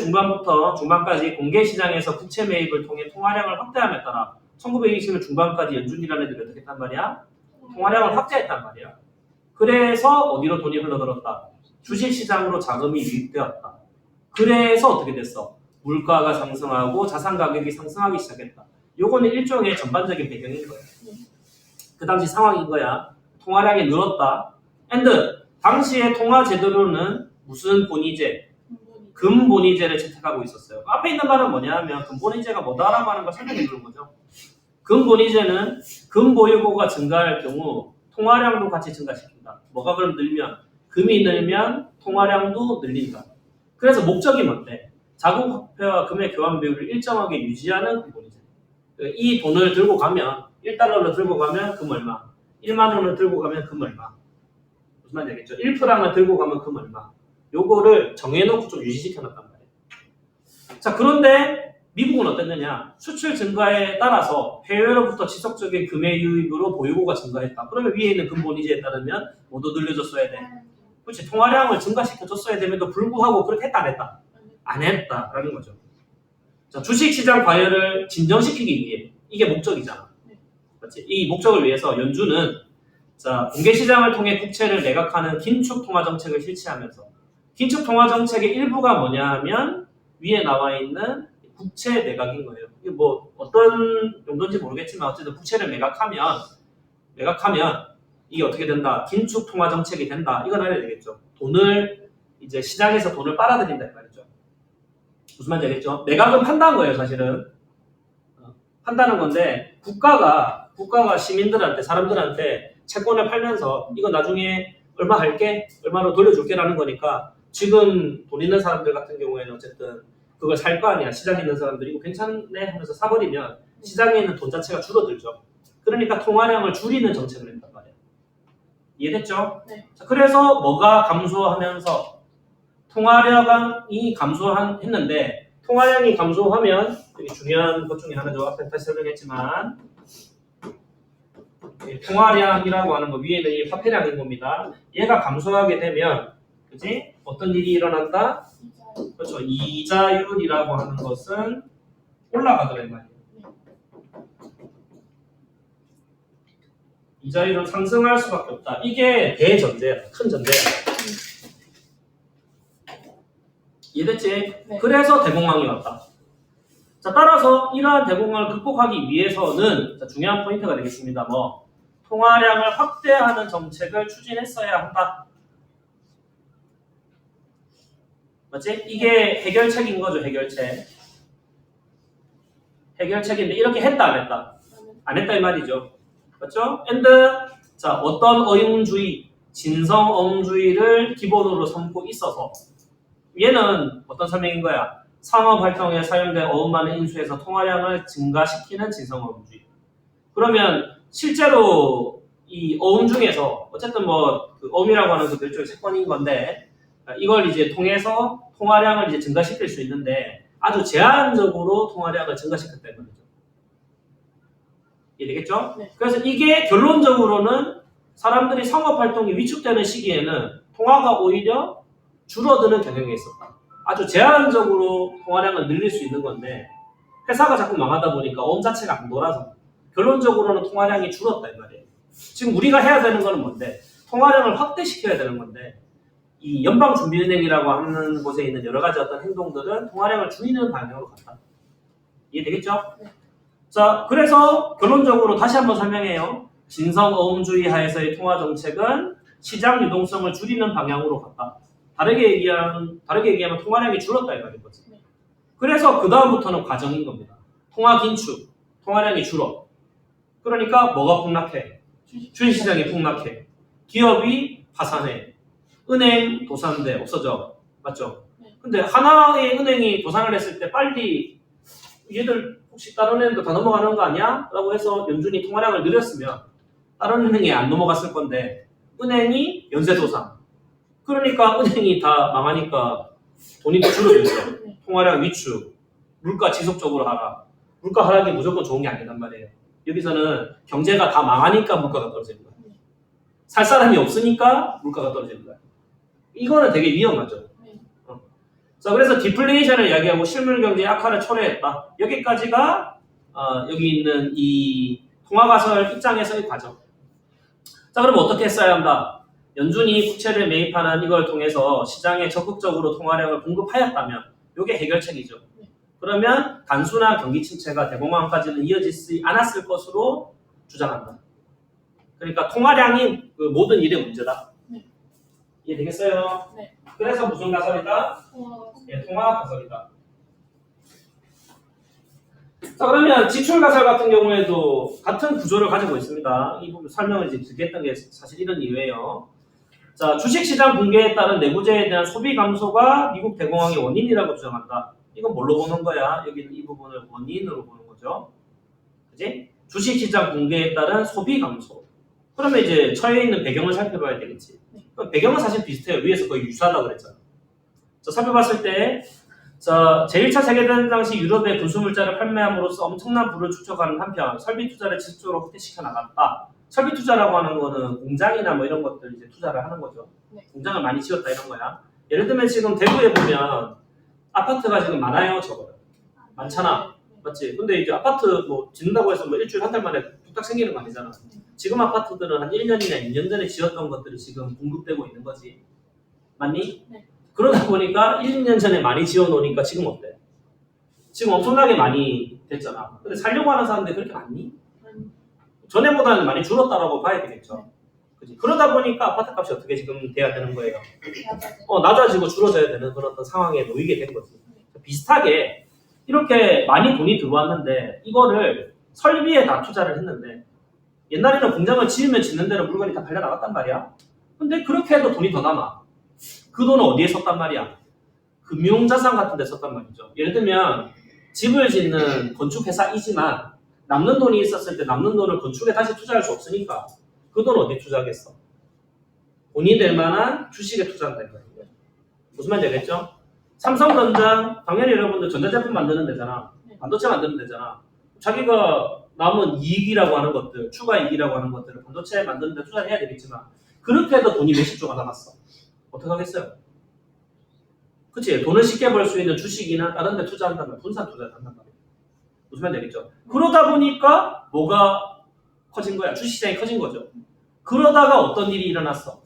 [SPEAKER 1] 중반까지 공개시장에서 부채 매입을 통해 통화량을 확대함에 따라 1920년 중반까지 연준이라는 애들이 어떻게 했단 말이야? 통화량을 확대했단 말이야. 그래서 어디로 돈이 흘러들었다? 주식시장으로 자금이 유입되었다. 그래서 어떻게 됐어? 물가가 상승하고 자산 가격이 상승하기 시작했다. 요거는 일종의 전반적인 배경인 거야. 그 당시 상황인 거야. 통화량이 늘었다. 당시의 통화 제도로는 무슨 본위제? 금본위제를 채택하고 있었어요. 앞에 있는 말은 뭐냐 하면 금본위제가 뭐다라고 하는 걸 설명해 주는 거죠. 금본위제는 금보유고가 증가할 경우 통화량도 같이 증가시킨다. 뭐가 그럼 늘면? 금이 늘면 통화량도 늘린다. 그래서 목적이 뭔데? 자국화폐와 금의 교환 비율을 일정하게 유지하는 금본위제. 이 돈을 들고 가면 1달러를 들고 가면 금 얼마? 1만 원을 들고 가면 금 얼마? 무슨 말인지 알겠죠? 1프랑을 들고 가면 금 얼마? 요거를 정해놓고 좀 유지시켜놨단 말이에요. 자, 그런데 미국은 어땠느냐? 수출 증가에 따라서 해외로부터 지속적인 금의 유입으로 보유고가 증가했다. 그러면 위에 있는 금본위제에 따르면 뭐도 늘려줬어야 돼? 그렇지. 통화량을 증가시켜줬어야 됨에도 불구하고 그렇게 했다 안 했다? 안 했다라는 거죠. 자, 주식시장 과열을 진정시키기 위해 이게 목적이잖아. 그렇지? 이 목적을 위해서 연준은 자, 공개시장을 통해 국채를 매각하는 긴축 통화 정책을 실시하면서 긴축 통화 정책의 일부가 뭐냐 하면 위에 나와 있는 국채 매각인 거예요. 이게 뭐 어떤 용도인지 모르겠지만 어쨌든 국채를 매각하면 이게 어떻게 된다? 긴축 통화 정책이 된다. 이건 알아야 되겠죠. 돈을 이제 시장에서 돈을 빨아들인다 이 말이죠. 무슨 말인지 알겠죠? 매각은 판다는 거예요, 사실은. 판다는 건데 국가가 시민들한테 사람들한테 채권을 팔면서 이거 나중에 얼마 할게, 얼마로 돌려줄게라는 거니까 지금 돈 있는 사람들 같은 경우에는 어쨌든 그걸 살 거 아니야. 시장에 있는 사람들이 이거 괜찮네 하면서 사버리면 시장에 있는 돈 자체가 줄어들죠. 그러니까 통화량을 줄이는 정책을 했단 말이에요. 이해됐죠?
[SPEAKER 2] 네.
[SPEAKER 1] 자, 그래서 뭐가 감소하면서 통화량이 감소했는데 통화량이 감소하면 되게 중요한 것 중에 하나죠. 앞에 다시 설명했지만 통화량이라고 하는 거 위에는 이 화폐량인 겁니다. 얘가 감소하게 되면 그지? 어떤 일이 일어난다?
[SPEAKER 2] 이자.
[SPEAKER 1] 그렇죠. 이자율이라고 하는 것은 올라가더란 말이에요. 이자율은 상승할 수밖에 없다. 이게 대전제야. 큰 전제야. 이해됐지?
[SPEAKER 2] 네.
[SPEAKER 1] 그래서 대공황이 왔다. 자, 따라서 이러한 대공황을 극복하기 위해서는 자, 중요한 포인트가 되겠습니다. 뭐 통화량을 확대하는 정책을 추진했어야 한다. 맞지? 이게 해결책인 거죠. 해결책인데 이렇게 했다 안 했다? 안 했다 이 말이죠. 맞죠? and 자 어떤 어용주의, 진성어용주의를 기본으로 삼고 있어서 얘는 어떤 설명인 거야? 상업활동에 사용된 어음만을 인수해서 통화량을 증가시키는 진성어음주의. 그러면 실제로 이 어음 중에서 어쨌든 뭐그 어음이라고 하는 것도 일종의 채권인 건데 이걸 이제 통해서 통화량을 이제 증가시킬 수 있는데 아주 제한적으로 통화량을 증가시켰다는 거죠. 이해되겠죠?
[SPEAKER 2] 네.
[SPEAKER 1] 그래서 이게 결론적으로는 사람들이 상업활동이 위축되는 시기에는 통화가 오히려 줄어드는 경향이 있었다. 아주 제한적으로 통화량을 늘릴 수 있는 건데 회사가 자꾸 망하다 보니까 어음 자체가 안 돌아서 결론적으로는 통화량이 줄었다 이 말이에요. 지금 우리가 해야 되는 거는 뭔데? 통화량을 확대시켜야 되는 건데 이 연방준비은행이라고 하는 곳에 있는 여러 가지 어떤 행동들은 통화량을 줄이는 방향으로 갔다. 이해되겠죠?
[SPEAKER 2] 네.
[SPEAKER 1] 자, 그래서 결론적으로 다시 한번 설명해요. 진성어음주의 하에서의 통화정책은 시장 유동성을 줄이는 방향으로 갔다. 다르게 얘기하면 통화량이 줄었다 이 말인 거지.
[SPEAKER 2] 네.
[SPEAKER 1] 그래서 그 다음부터는 과정인 겁니다. 통화 긴축, 통화량이 줄어. 그러니까 뭐가 폭락해? 주식시장이 폭락해. 기업이 파산해. 은행 도산돼 없어져. 맞죠?
[SPEAKER 2] 네.
[SPEAKER 1] 근데 하나의 은행이 도산을 했을 때 빨리 얘들 혹시 다른 은행도 다 넘어가는 거 아니야? 라고 해서 연준이 통화량을 늘렸으면 다른 은행이 안 넘어갔을 건데 은행이 연쇄도산. 그러니까 은행이 다 망하니까 돈이 더 줄어들죠.
[SPEAKER 2] 네.
[SPEAKER 1] 통화량 위축, 물가 지속적으로 하락. 물가 하락이 무조건 좋은 게 아니란 말이에요. 여기서는 경제가 다 망하니까 물가가 떨어지는 거예요. 살 사람이 없으니까 물가가 떨어지는 거예요. 이거는 되게 위험하죠.
[SPEAKER 2] 네.
[SPEAKER 1] 자, 그래서 디플레이션을 이야기하고 실물 경제 악화를 초래했다. 여기까지가 여기 있는 이 통화가설 입장에서의 과정. 자, 그럼 어떻게 했어야 한다? 연준이 국채를 매입하는 이걸 통해서 시장에 적극적으로 통화량을 공급하였다면 이게 해결책이죠. 그러면 단순한 경기 침체가 대공황까지는 이어지지 않았을 것으로 주장한다. 그러니까 통화량이 그 모든 일의 문제다.
[SPEAKER 2] 네.
[SPEAKER 1] 이해되겠어요?
[SPEAKER 2] 네.
[SPEAKER 1] 그래서 무슨 가설이다? 통화 가설이다. 자, 그러면 지출 가설 같은 경우에도 같은 구조를 가지고 있습니다. 이 부분 설명을 이제 길게 했던 게 사실 이런 이유예요. 자, 주식시장 붕괴에 따른 내구재에 대한 소비 감소가 미국 대공황의 원인이라고 주장한다. 이건 뭘로 보는 거야? 여기는 이 부분을 원인으로 보는 거죠. 그지? 주식시장 붕괴에 따른 소비 감소. 그러면 이제 처해 있는 배경을 살펴봐야 되겠지. 그럼 배경은 사실 비슷해요. 위에서 거의 유사하다고 그랬잖아. 자, 살펴봤을 때 자, 제1차 세계대전 당시 유럽의 군수물자를 판매함으로써 엄청난 부를 축적하는 한편 설비 투자를 지속적으로 확대시켜 나갔다. 설비 투자라고 하는 거는 공장이나 뭐 이런 것들 이제 투자를 하는 거죠.
[SPEAKER 2] 네.
[SPEAKER 1] 공장을 많이 지었다 이런 거야. 예를 들면 지금 대구에 보면 아파트가 지금 많아요, 저거. 많잖아. 맞지? 근데 이제 아파트 뭐 짓는다고 해서 뭐 일주일 한 달 만에 뚝딱 생기는 거 아니잖아. 지금 아파트들은 한 1년이나 2년 전에 지었던 것들이 지금 공급되고 있는 거지. 맞니?
[SPEAKER 2] 네.
[SPEAKER 1] 그러다 보니까 1, 2년 전에 많이 지어놓으니까 지금 어때? 지금 엄청나게 많이 됐잖아. 근데 살려고 하는 사람들이 그렇게 많니? 전에보다는 많이 줄었다라고 봐야 되겠죠. 그치? 그러다 보니까 아파트 값이 어떻게 지금 돼야 되는 거예요? 낮아지고 줄어져야 되는 그런 어떤 상황에 놓이게 된 거지. 비슷하게 이렇게 많이 돈이 들어왔는데 이거를 설비에 다 투자를 했는데 옛날에는 공장을 지으면 짓는 대로 물건이 다 팔려 나갔단 말이야. 근데 그렇게 해도 돈이 더 남아. 그 돈은 어디에 썼단 말이야? 금융자산 같은 데 썼단 말이죠. 예를 들면 집을 짓는 건축회사이지만 남는 돈이 있었을 때 남는 돈을 건축에 다시 투자할 수 없으니까 그 돈 어디에 투자하겠어? 돈이 될 만한 주식에 투자한다 이거예요. 무슨 말인지 알겠죠? 삼성전자 당연히 여러분들 전자제품 만드는 데잖아. 반도체 만드는 데잖아. 자기가 남은 이익이라고 하는 것들, 추가 이익이라고 하는 것들을 반도체 만드는 데 투자를 해야 되겠지만 그렇게 해도 돈이 몇십 조가 남았어. 어떻게 하겠어요? 그치? 돈을 쉽게 벌 수 있는 주식이나 다른 데 투자한다면 분산 투자를 한단 말이야. 무슨 말인지 알겠죠? 그러다 보니까 뭐가 커진 거야? 주식시장이 커진 거죠. 그러다가 어떤 일이 일어났어?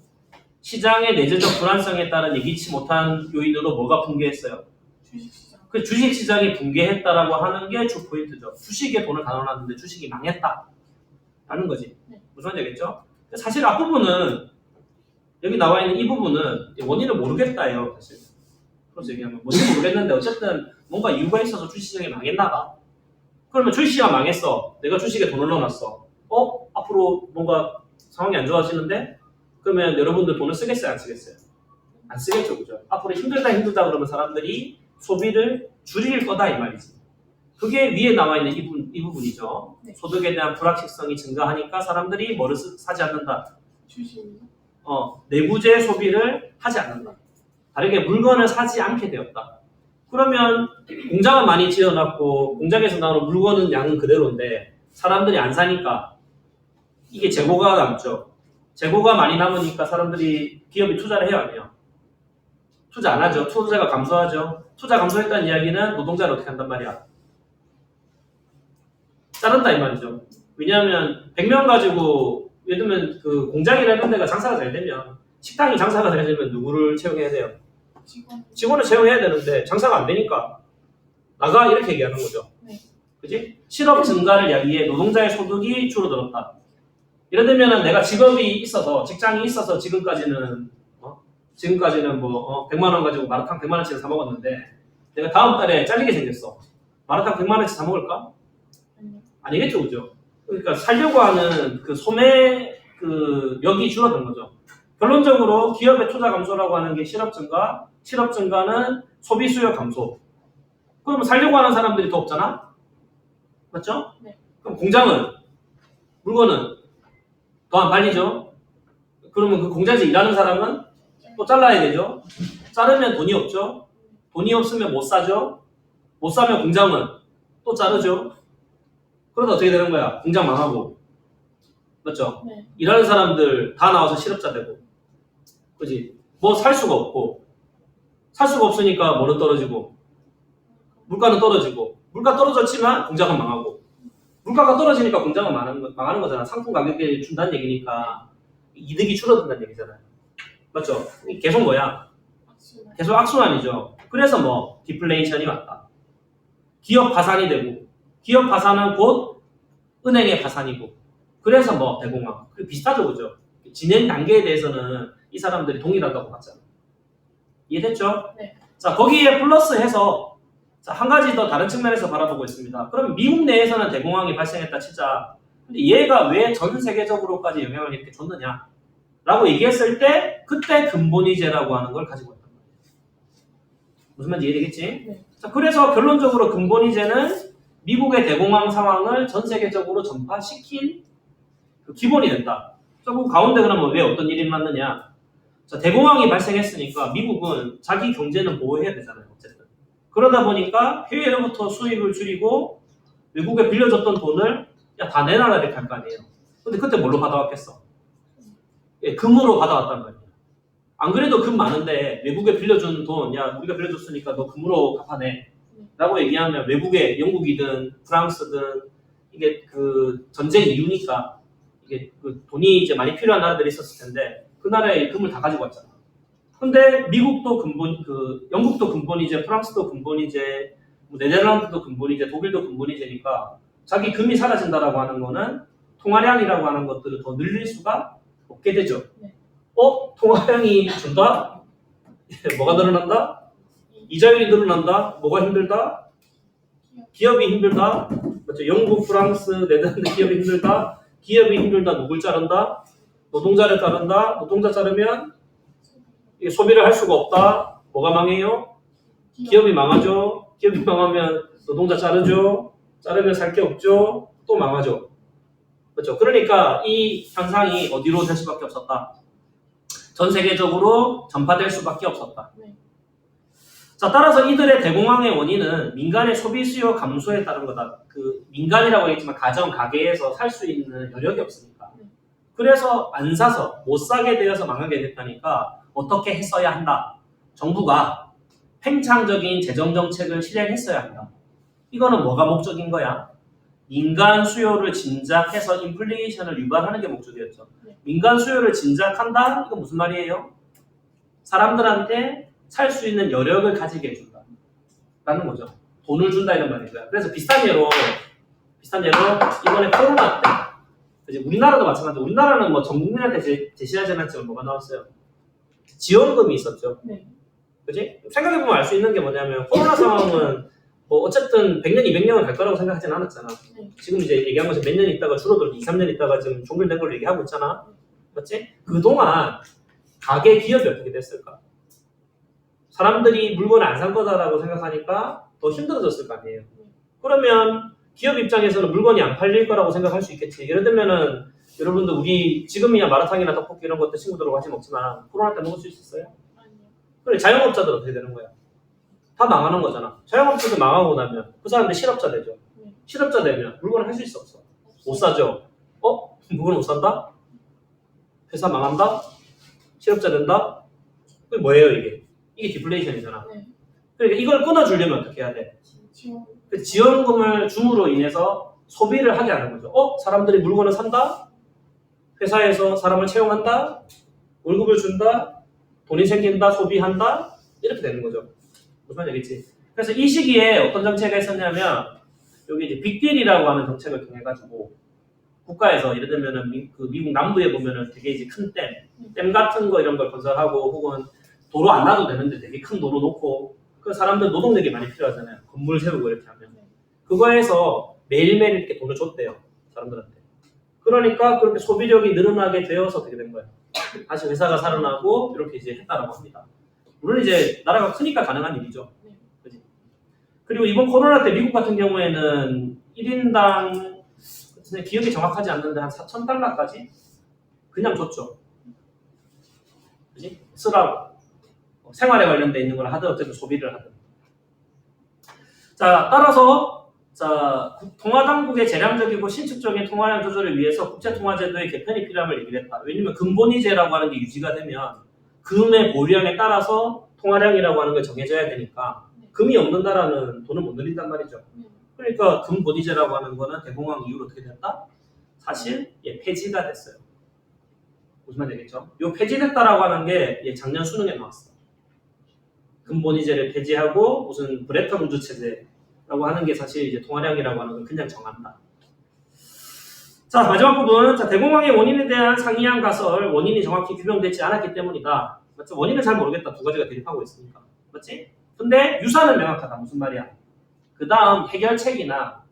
[SPEAKER 1] 시장의 내재적 불안성에 따른 예기치 못한 요인으로 뭐가 붕괴했어요?
[SPEAKER 2] 주식시장.
[SPEAKER 1] 그 주식시장이 붕괴했다라고 하는 게 주 포인트죠. 주식에 돈을 다 넣어놨는데 주식이 망했다. 라는 거지.
[SPEAKER 2] 네.
[SPEAKER 1] 무슨 말인지 알겠죠? 사실 앞부분은 여기 나와 있는 이 부분은 원인을 모르겠다예요. 사실. 그래서 얘기하면 뭔지 모르겠는데 어쨌든 뭔가 이유가 있어서 주식시장이 망했나 봐. 그러면 주식시장 망했어. 내가 주식에 돈을 넣어놨어. 앞으로 뭔가 상황이 안 좋아지는데? 그러면 여러분들 돈을 쓰겠어요? 안 쓰겠어요? 안 쓰겠죠. 그죠? 앞으로 힘들다 그러면 사람들이 소비를 줄일 거다 이 말이지. 그게 위에 나와 있는 이 부분이죠.
[SPEAKER 2] 네.
[SPEAKER 1] 소득에 대한 불확실성이 증가하니까 사람들이 뭐를 사지 않는다?
[SPEAKER 2] 주식.
[SPEAKER 1] 내구재 소비를 하지 않는다. 다르게 물건을 사지 않게 되었다. 그러면 공장은 많이 지어놨고 공장에서 나오는 물건은 양은 그대로인데 사람들이 안 사니까 이게 재고가 남죠. 재고가 많이 남으니까 사람들이 기업이 투자를 해야 해요. 투자 안 하죠. 투자가 감소하죠. 투자 감소했다는 이야기는 노동자를 어떻게 한단 말이야? 자른다 이 말이죠. 왜냐하면 100명 가지고 예를 들면 그 공장이라는 데가 장사가 잘 되면 식당이 장사가 잘 되면 누구를 채용해야 돼요? 직원을 채용해야 되는데 장사가 안 되니까 나가 이렇게 얘기하는 거죠.
[SPEAKER 2] 네.
[SPEAKER 1] 그지? 실업 증가를 이야기해 노동자의 소득이 줄어들었다. 예를 들면 내가 직업이 있어서 직장이 있어서 지금까지는 뭐 100만 원 가지고 마라탕 100만 원치를 사 먹었는데 내가 다음 달에 잘리게 생겼어. 마라탕 100만 원치 사 먹을까? 아니겠죠, 그죠? 그러니까 살려고 하는 그 소매 그 력이 줄어든 거죠. 결론적으로 기업의 투자 감소라고 하는 게 실업 증가, 실업 증가는 소비 수요 감소. 그러면 살려고 하는 사람들이 더 없잖아? 맞죠?
[SPEAKER 2] 네.
[SPEAKER 1] 그럼 공장은, 물건은 더 안 팔리죠? 그러면 그 공장에서 일하는 사람은 또 잘라야 되죠? 자르면 돈이 없죠? 돈이 없으면 못 사죠? 못 사면 공장은 또 자르죠? 그러다 어떻게 되는 거야? 공장 망하고. 맞죠?
[SPEAKER 2] 네.
[SPEAKER 1] 일하는 사람들 다 나와서 실업자 되고. 그지? 뭐 살 수가 없고. 살 수가 없으니까 뭐는 떨어지고. 물가는 떨어지고. 물가 떨어졌지만 공장은 망하고. 물가가 떨어지니까 공장은 망하는 거잖아. 상품 가격이 준다는 얘기니까 이득이 줄어든다는 얘기잖아요. 맞죠? 계속 뭐야? 계속 악순환이죠. 그래서 뭐 디플레이션이 왔다. 기업 파산이 되고 기업 파산은 곧 은행의 파산이고 그래서 뭐 대공황. 비슷하죠, 그죠? 진행 단계에 대해서는 이 사람들이 동일하다고 봤잖아. 이해됐죠?
[SPEAKER 2] 네.
[SPEAKER 1] 자, 거기에 플러스해서 자, 한 가지 더 다른 측면에서 바라보고 있습니다. 그럼 미국 내에서는 대공황이 발생했다 치자. 근데 얘가 왜 전 세계적으로까지 영향을 이렇게 줬느냐? 라고 얘기했을 때 그때 근본이제라고 하는 걸 가지고 있단 말이에요. 무슨 말인지 이해되겠지?
[SPEAKER 2] 네.
[SPEAKER 1] 자, 그래서 결론적으로 근본이제는 미국의 대공황 상황을 전 세계적으로 전파시킨 그 기본이 된다. 자, 그 가운데 그러면 왜 어떤 일이 일어났느냐? 자, 대공황이 발생했으니까 미국은 자기 경제는 보호해야 되잖아요. 어쨌든. 그러다 보니까 해외로부터 수입을 줄이고 외국에 빌려줬던 돈을 다 내놔라 이렇게 할 거 아니에요. 근데 그때 뭘로 받아왔겠어? 금으로 받아왔단 말이에요. 안 그래도 금 많은데 외국에 빌려준 돈, 우리가 빌려줬으니까 너 금으로 갚아내. 라고 얘기하면 외국에 영국이든 프랑스든 이게 그 전쟁 이후니까 이게 그 돈이 이제 많이 필요한 나라들이 있었을 텐데 그 나라에 금을 다 가지고 왔잖아. 근데 미국도 영국도 근본이제, 프랑스도 근본이제, 네덜란드도 근본이제, 독일도 근본이제니까 자기 금이 사라진다라고 하는 거는 통화량이라고 하는 것들을 더 늘릴 수가 없게 되죠.
[SPEAKER 2] 네.
[SPEAKER 1] 통화량이 준다? 뭐가 늘어난다? 이자율이 늘어난다. 뭐가 힘들다? 기업이 힘들다. 맞죠? 영국, 프랑스, 네덜란드 기업이 힘들다. 기업이 힘들다. 누굴 자른다? 노동자를 자른다. 노동자 자르면 이게 소비를 할 수가 없다. 뭐가 망해요? 기업이 망하죠. 기업이 망하면 노동자 자르죠. 자르면 살 게 없죠. 또 망하죠. 그렇죠? 그러니까 이 현상이 어디로 될 수밖에 없었다. 전 세계적으로 전파될 수밖에 없었다.
[SPEAKER 2] 네.
[SPEAKER 1] 자, 따라서 이들의 대공황의 원인은 민간의 소비 수요 감소에 따른 거다. 그 민간이라고 했지만 가정, 가게에서 살 수 있는 여력이 없으니까. 그래서 안 사서 못 사게 되어서 망하게 됐다니까 어떻게 했어야 한다. 정부가 팽창적인 재정 정책을 실행했어야 한다. 이거는 뭐가 목적인 거야? 민간 수요를 진작해서 인플레이션을 유발하는 게 목적이었죠. 민간 수요를 진작한다? 이건 무슨 말이에요? 사람들한테 살 수 있는 여력을 가지게 해준다. 라는 거죠. 돈을 준다 이런 말이고요. 그래서 비슷한 예로 이번에 코로나 때 이제 우리나라도 마찬가지로 우리나라는 뭐 전 국민한테 제시하지 않았지만 뭐가 나왔어요? 지원금이 있었죠.
[SPEAKER 2] 네.
[SPEAKER 1] 그지? 생각해보면 알 수 있는 게 뭐냐면 코로나 상황은 뭐 어쨌든 100년, 200년은 갈 거라고 생각하진 않았잖아.
[SPEAKER 2] 네.
[SPEAKER 1] 지금 이제 얘기한 것처럼 몇 년 있다가 줄어들고 2, 3년 있다가 지금 종결된 걸로 얘기하고 있잖아. 맞지? 그동안 가게 기업이 어떻게 됐을까? 사람들이 물건을 안 산 거다라고 생각하니까 더 힘들어졌을 거 아니에요. 그러면 기업 입장에서는 물건이 안 팔릴 거라고 생각할 수 있겠지. 예를 들면은 여러분들 우리 지금이야 마라탕이나 떡볶이 이런 것도 친구들하고 같이 먹지만 코로나 때 먹을 수 있었어요?
[SPEAKER 2] 아니요.
[SPEAKER 1] 그래 자영업자들 어떻게 되는 거야? 다 망하는 거잖아. 자영업자들 망하고 나면 그 사람들 실업자 되죠. 실업자 되면 물건을 할 수 있어 없어? 못 사죠. 물건 못 산다? 회사 망한다? 실업자 된다? 그게 뭐예요 이게? 이게 디플레이션이잖아.
[SPEAKER 2] 네.
[SPEAKER 1] 그러니까 이걸 끊어주려면 어떻게 해야 돼?
[SPEAKER 2] 지원.
[SPEAKER 1] 그 지원금을 줌으로 인해서 소비를 하게 하는 거죠. 사람들이 물건을 산다? 회사에서 사람을 채용한다? 월급을 준다? 돈이 생긴다? 소비한다? 이렇게 되는 거죠. 무슨 말인지 알겠지? 그래서 이 시기에 어떤 정책이 있었냐면 여기 이제 빅딜이라고 하는 정책을 통해가지고 국가에서 예를 들면은 미국 남부에 보면은 되게 이제 큰 댐 같은 거 이런 걸 건설하고 혹은 도로 안 놔도 되는데 되게 큰 도로 놓고 그 사람들 노동력이 많이 필요하잖아요. 건물 세우고 이렇게 하면 그거에서 매일매일 이렇게 돈을 줬대요. 사람들한테. 그러니까 그렇게 소비력이 늘어나게 되어서 어떻게 된 거예요. 다시 회사가 살아나고 이렇게 이제 했다라고 합니다. 물론 이제 나라가 크니까 가능한 일이죠. 그치? 그리고 이번 코로나 때 미국 같은 경우에는 1인당 기억이 정확하지 않는데 한 $4,000까지 그냥 줬죠. 그지? 쓰라고. 생활에 관련돼 있는 걸 하든 어쨌든 소비를 하든. 자, 따라서 통화당국의 재량적이고 신축적인 통화량 조절을 위해서 국제통화제도의 개편이 필요함을 얘기를 했다. 왜냐면 근본이제라고 하는 게 유지가 되면 금의 보유량에 따라서 통화량이라고 하는 걸 정해져야 되니까 금이 없는 나라는 돈을 못 늘린단 말이죠. 그러니까 근본이제라고 하는 거는 대공황 이후로 어떻게 됐다? 사실 폐지가 됐어요. 무슨 말인지 알겠죠? 요 폐지됐다라고 하는 게 작년 수능에 나왔어. 근본이제를 폐지하고 무슨 브레턴 우드 체제라고 하는 게 사실 이제 통화량이라고 하는 걸 그냥 정한다. 자, 마지막 부분. 자, 대공황의 원인에 대한 상이한 가설, 원인이 정확히 규명되지 않았기 때문이다. 맞죠? 원인을 잘 모르겠다. 두 가지가 대립하고 있으니까. 맞지? 근데 유사는 명확하다. 무슨 말이야? 그 다음 해결책이나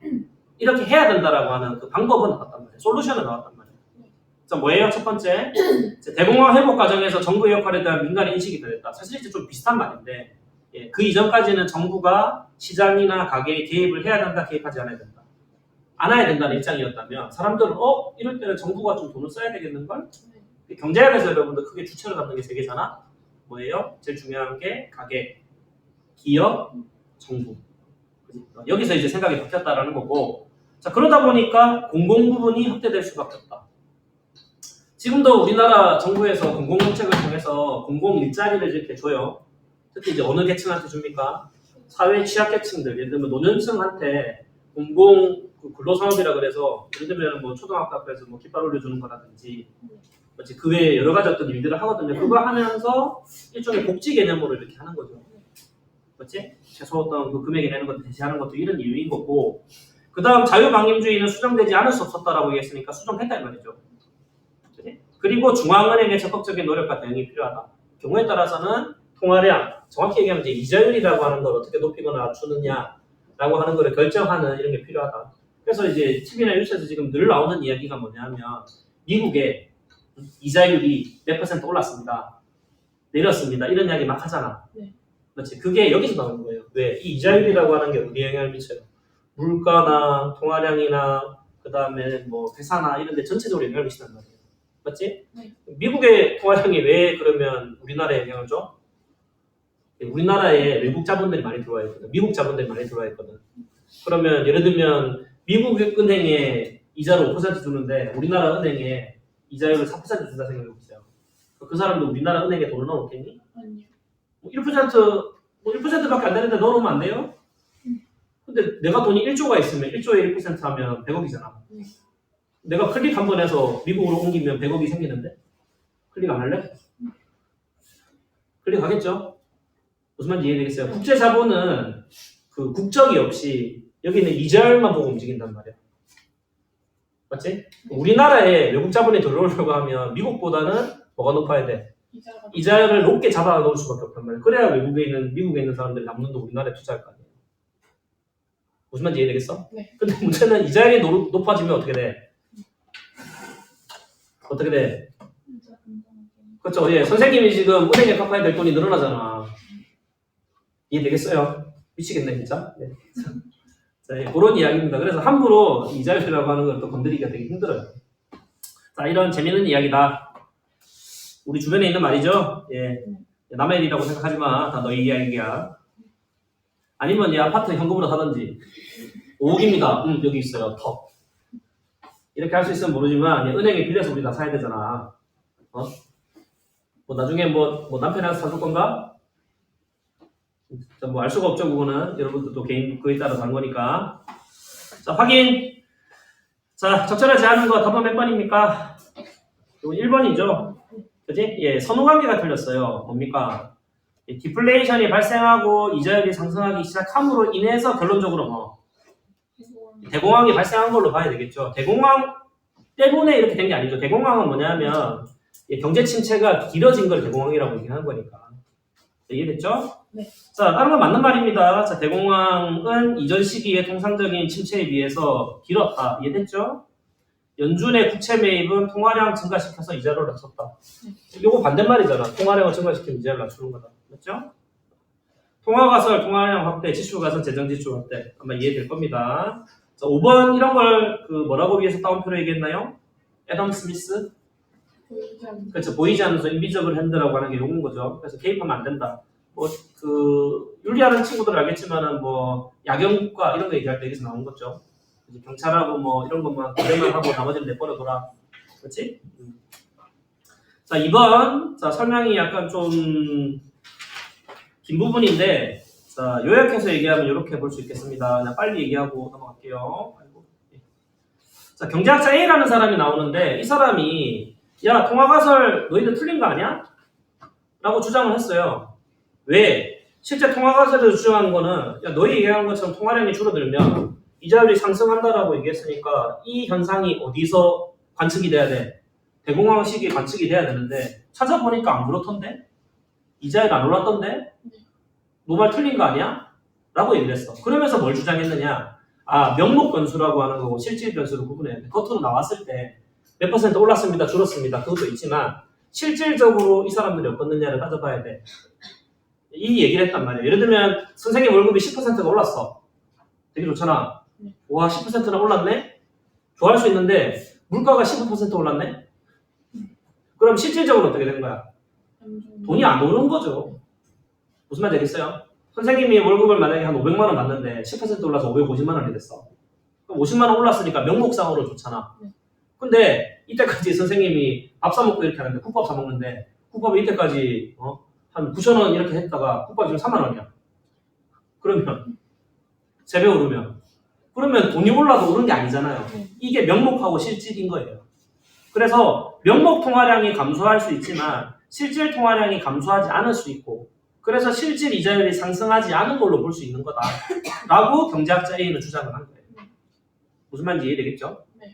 [SPEAKER 1] 이렇게 해야 된다라고 하는 그 방법은 나왔단 말이야. 솔루션은 나왔단 말이야. 자, 뭐예요? 첫 번째. 대공황 회복 과정에서 정부의 역할에 대한 민간의 인식이 변했다. 사실 이제 좀 비슷한 말인데, 그 이전까지는 정부가 시장이나 가게에 개입을 해야 된다, 개입하지 않아야 된다. 안 해야 된다는 입장이었다면, 사람들은, 이럴 때는 정부가 좀 돈을 써야 되겠는걸? 경제학에서 여러분들 크게 주체로 잡는 게 세 개잖아? 뭐예요? 제일 중요한 게 가게, 기업, 정부. 여기서 이제 생각이 바뀌었다라는 거고, 자, 그러다 보니까 공공 부분이 확대될 수밖에 없다. 지금도 우리나라 정부에서 공공정책을 통해서 공공 일자리를 이렇게 줘요. 특히 이제 어느 계층한테 줍니까? 사회 취약계층들, 예를 들면 노년층한테 공공 근로사업이라 그래서 예를 들면 뭐 초등학교 앞에서 뭐 깃발 올려주는 거라든지 그 외에 여러 가지 어떤 일들을 하거든요. 그거 하면서 일종의 복지 개념으로 이렇게 하는 거죠. 그렇지? 최소 어떤 그 금액이 내는 것도 대시하는 것도 이런 이유인 거고, 그 다음 자유방임주의는 수정되지 않을 수 없었다라고 얘기했으니까 수정했다 이 말이죠. 그치? 그리고 중앙은행의 적극적인 노력과 대응이 필요하다. 경우에 따라서는 통화량, 정확히 얘기하면 이제 이자율이라고 하는 걸 어떻게 높이거나 낮추느냐라고 하는 거를 결정하는 이런 게 필요하다. 그래서 이제 TV나 뉴스에서 지금 늘 나오는 이야기가 뭐냐면 미국의 이자율이 몇 퍼센트 올랐습니다. 내렸습니다. 이런 이야기 막 하잖아.
[SPEAKER 2] 네.
[SPEAKER 1] 그렇지. 그게 여기서 나오는 거예요. 왜? 이 이자율이라고 하는 게 어디에 영향을 미쳐요? 물가나 통화량이나 그 다음에 뭐 회사나 이런 데 전체적으로 영향을 미친단 말이에요. 맞지?
[SPEAKER 2] 네.
[SPEAKER 1] 미국의 통화량이 왜 그러면 우리나라에 영향을 줘? 우리나라에 외국 자본들이 많이 들어와 있거든. 미국 자본들이 많이 들어와 있거든. 그러면 예를 들면 미국 은행에 이자를 5% 주는데 우리나라 은행에 이자율을 4% 준다 생각해보세요. 그 사람도 우리나라 은행에 돈을 넣어놓겠니?
[SPEAKER 2] 아니요.
[SPEAKER 1] 뭐 1%밖에 안 되는데 넣어놓으면 안 돼요? 근데 내가 돈이 1조가 있으면 1조에 1% 하면 100억이잖아. 내가 클릭 한 번 해서 미국으로 옮기면 100억이 생기는데? 클릭 안 할래? 클릭하겠죠? 무슨 말인지 이해되겠어요? 국제 자본은 그 국적이 없이 여기는 이자율만 보고 움직인단 말이야. 맞지? 우리나라에 외국 자본이 들어오려고 하면 미국보다는 뭐가 높아야 돼? 이자율을 높게 잡아 놓을 수밖에 없단 말이야. 그래야 미국에 있는 사람들이 남는 돈 우리나라에 투자할 거 아니에요. 무슨 말인지 이해되겠어?
[SPEAKER 2] 네.
[SPEAKER 1] 근데 문제는 이자율이 높아지면 어떻게 돼? 어떻게 돼? 그렇죠. 예, 선생님이 지금 은행에 갚아야 될 돈이 늘어나잖아. 이해되겠어요? 미치겠네 진짜. 네. 자, 예, 그런 이야기입니다. 그래서 함부로 이자율이라고 하는 걸 또 건드리기가 되게 힘들어요. 자, 이런 재밌는 이야기다. 우리 주변에 있는 말이죠. 예, 남의 일이라고 생각하지 마. 다 너희 이야기야. 아니면 이 아파트 현금으로 사든지. 5억입니다. 여기 있어요. 턱. 이렇게 할 수 있으면 모르지만 은행에 빌려서 우리 다 사야 되잖아. 뭐 나중에 뭐 남편한테 사줄 건가? 뭐 알 수가 없죠. 그거는 여러분들 또 개인 그에 따라 다른 거니까. 자, 확인. 자, 적절하지 않은 거 답은 몇 번입니까? 이거 1번이죠. 그지? 예, 선호관계가 틀렸어요. 뭡니까? 예, 디플레이션이 발생하고 이자율이 상승하기 시작함으로 인해서 결론적으로 뭐 대공황이 발생한 걸로 봐야 되겠죠. 대공황 때문에 이렇게 된 게 아니죠. 대공황은 뭐냐면 경제 침체가 길어진 걸 대공황이라고 얘기하는 거니까. 이해됐죠?
[SPEAKER 2] 네.
[SPEAKER 1] 자, 다른 건 맞는 말입니다. 자, 대공황은 이전 시기의 통상적인 침체에 비해서 길었다. 이해됐죠? 연준의 국채 매입은 통화량 증가시켜서 이자를 낮췄다. 이거 반대말이잖아. 통화량을 증가시키면 이자를 낮추는 거다. 맞죠? 통화가설, 통화량 확대, 지출가설, 재정지출 확대. 아마 이해될 겁니다. 자, 5번 이런 걸 뭐라고 위해서 따옴표로 얘기했나요? 애덤 스미스? 그렇죠. 보이지 않는 인비저블 핸드라고 하는 게 요건 거죠. 그래서 개입하면 안 된다. 뭐 윤리하는 친구들 알겠지만은 뭐 야경국가 이런 거 얘기할 때 여기서 나온 거죠. 경찰하고 뭐 이런 것만 고대만 하고 나머지는 내버려둬라. 그렇지? 자, 2번. 자, 설명이 약간 좀 긴 부분인데, 자, 요약해서 얘기하면 이렇게 볼 수 있겠습니다. 그냥 빨리 얘기하고 넘어갈게요. 자, 경제학자 A라는 사람이 나오는데, 이 사람이, 야, 통화가설 너희들 틀린 거 아니야? 라고 주장을 했어요. 왜? 실제 통화가설을 주장한 거는, 야, 너희 얘기한 것처럼 통화량이 줄어들면, 이자율이 상승한다라고 얘기했으니까, 이 현상이 어디서 관측이 돼야 돼? 대공황 시기에 관측이 돼야 되는데, 찾아보니까 안 그렇던데? 이자율 안 올랐던데? 너 말 틀린 거 아니야? 라고 얘기를 했어. 그러면서 뭘 주장했느냐? 아, 명목 변수라고 하는 거고 실질 변수를 구분해야 돼. 겉으로 나왔을 때 몇 퍼센트 올랐습니다, 줄었습니다. 그것도 있지만 실질적으로 이 사람들이 어떻느냐를 따져봐야 돼. 이 얘기를 했단 말이야. 예를 들면 선생님 월급이 10%가 올랐어. 되게 좋잖아. 와, 10%나 올랐네? 좋아할 수 있는데 물가가 15% 올랐네? 그럼 실질적으로 어떻게 되는 거야? 돈이 안 오른 거죠. 무슨 말 되겠어요? 선생님이 월급을 만약에 한 500만 원 받는데 10% 올라서 550만 원이 됐어. 그럼 50만 원 올랐으니까 명목상으로 좋잖아. 근데 이때까지 선생님이 밥 사 먹고 이렇게 하는데 국밥 사 먹는데 국밥이 이때까지 한 9천 원 이렇게 했다가 국밥이 지금 3만 원이야. 그러면 3배 오르면 그러면 돈이 올라도 오른 게 아니잖아요. 이게 명목하고 실질인 거예요. 그래서 명목 통화량이 감소할 수 있지만 실질 통화량이 감소하지 않을 수 있고 그래서 실질 이자율이 상승하지 않은 걸로 볼 수 있는 거다. 라고 경제학자 A는 주장을 한 거예요. 무슨 말인지 이해되겠죠?
[SPEAKER 2] 네.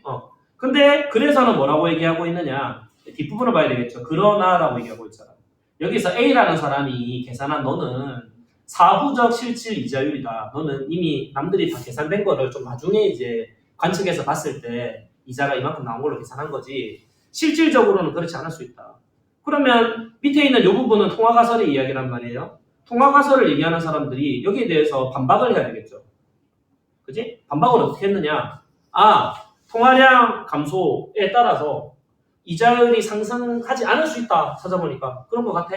[SPEAKER 1] 근데 그래서는 뭐라고 얘기하고 있느냐? 뒷부분을 봐야 되겠죠. 그러나라고 얘기하고 있잖아. 여기서 A라는 사람이 계산한 너는 사후적 실질 이자율이다. 너는 이미 남들이 다 계산된 거를 좀 나중에 이제 관측해서 봤을 때 이자가 이만큼 나온 걸로 계산한 거지. 실질적으로는 그렇지 않을 수 있다. 그러면 밑에 있는 이 부분은 통화가설의 이야기란 말이에요. 통화가설을 얘기하는 사람들이 여기에 대해서 반박을 해야 되겠죠. 그지? 반박을 어떻게 했느냐? 통화량 감소에 따라서 이자율이 상승하지 않을 수 있다. 찾아보니까 그런 것 같아.